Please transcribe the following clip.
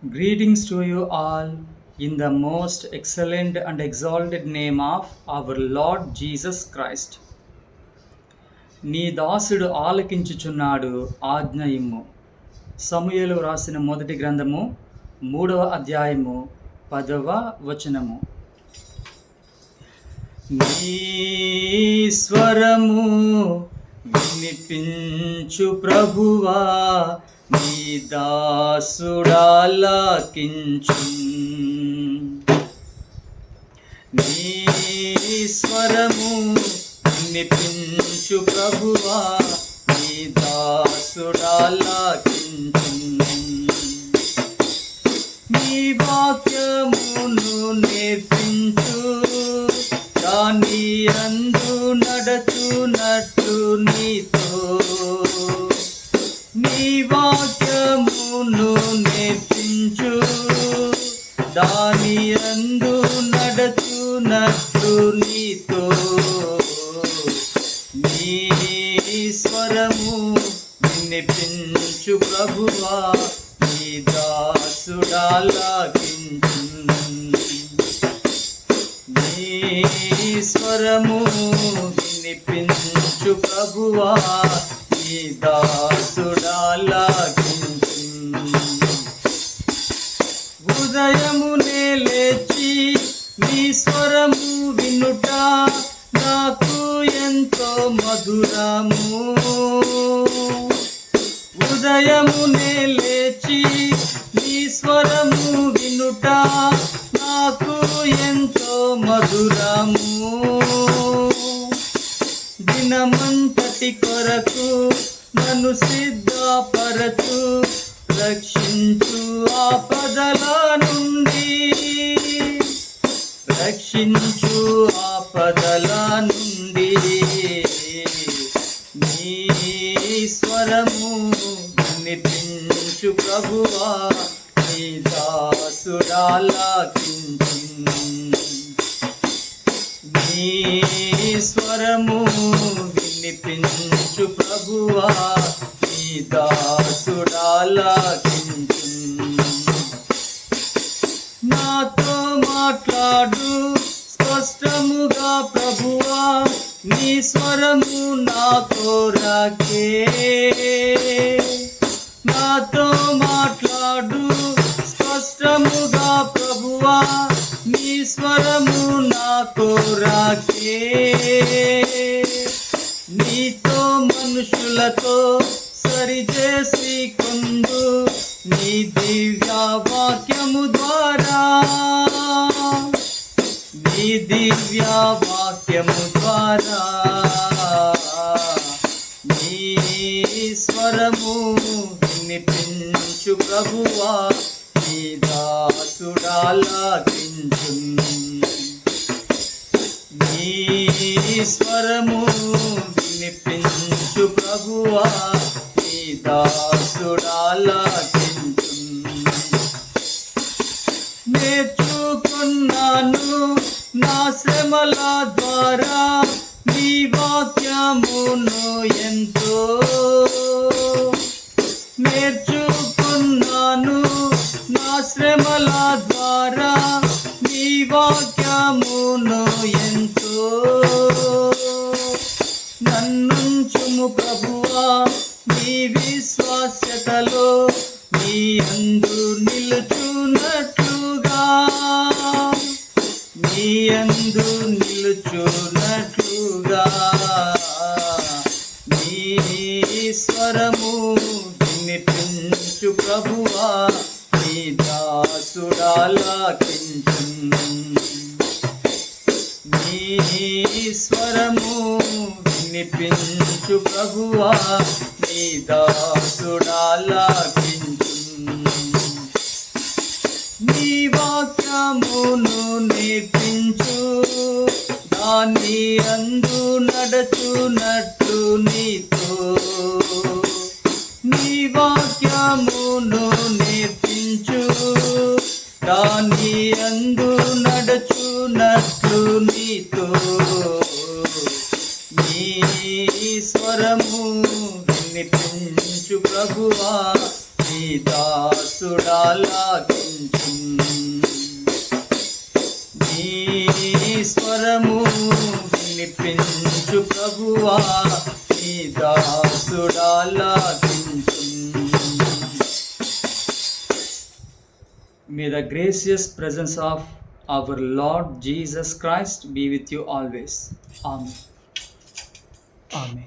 Greetings to you all in the most excellent and exalted name of our Lord Jesus Christ. నీ దాసుడు ఆలకించుచున్నాడు, ఆజ్ఞ ఇమ్ము. సమూయేలు రాసిన మొదటి గ్రంథము 3వ అధ్యాయము 10వ వచనము. నీ స్వరము వినిపించు ప్రభువా, నీ దాసుడాలకించు. నీ స్వరము వినిపించు ప్రభువా, నీ దాసుడాలకించు. నీ వాక్యమును నేర్పించు, దాని అందు నడచునట్లు నీతో. నీ వాక్యమును నేర్పించు, దాని అందు నడచునట్లు నీతో. నీ స్వరము వినిపించు ప్రభువా, నీ దాసుడాలకించు. నీ స్వరము వినిపించు ప్రభువా, నీ దాసుడాలకించు. ఉదయమునే లేచి నీ స్వరము వినుట నాకు ఎంతో మధురము. ఉదయమునే లేచి నీ స్వరము వినుట నాకు ఎంతో మధురము. దినమంతటి కొరకు నన్ను సిద్ధపరచు, రక్షించు ఆపదల నుండి. రక్షించు ఆపదల నుండి. నీ స్వరము వినిపించు ప్రభువా, నీ దాసుడాలకించు. నీ స్వరము వినిపించు ప్రభువా, నీ దాసుడాలకించు. నాతో మాట్లాడు స్పష్టముగా ప్రభువా, నీ స్వరము నా కోరకే. నాతో మాట్లాడు స్పష్టముగా ప్రభువా, నీ స్వరము నా కోరకే. నీతో మనుషులతో సరిచేసి కొందు, నీ దివ్య వాక్యము ద్వారా. నీ దివ్య వాక్యము ద్వారా. నీ స్వరము వినిపించు ప్రభువా, నీ దాసుడాలకించు. నీ స్వరము వినిపించు ప్రభువా, నీ దాసుడాలకించు. నేర్చుకున్నాను నా శ్రమల ద్వారా నీ వాక్యమును ఎంతో. నేర్చుకున్నాను నా శ్రమల ద్వారా నీ వాక్యమును ఎంతో. నన్నుంచుము ప్రభువా నీ విశ్వాస్యతలో, నీ అందు నిలుచున్నట్లుగా. నీ అందు నిలుచున్నట్లుగా. నీ స్వరము వినిపించు ప్రభువా, నీ దాసుడాలకించు. నీ స్వరము వినిపించు ప్రభువా, నీ దాసుడాలకించు. నీ వాక్యమును నేర్పించు, దాని అందు నడచునట్లు నీతో. నీ వాక్యమును నేర్పించు, దాని అందు నడచునట్లు నీతో. నీ స్వరము వినిపించు ప్రభువా, నీ దాసుడాలాకించున్. నీ స్వరము వినిపించు ప్రభువా, నీ దాసుడాలాకించున్. May the gracious presence of our Lord Jesus Christ be with you always. Amen. Amen.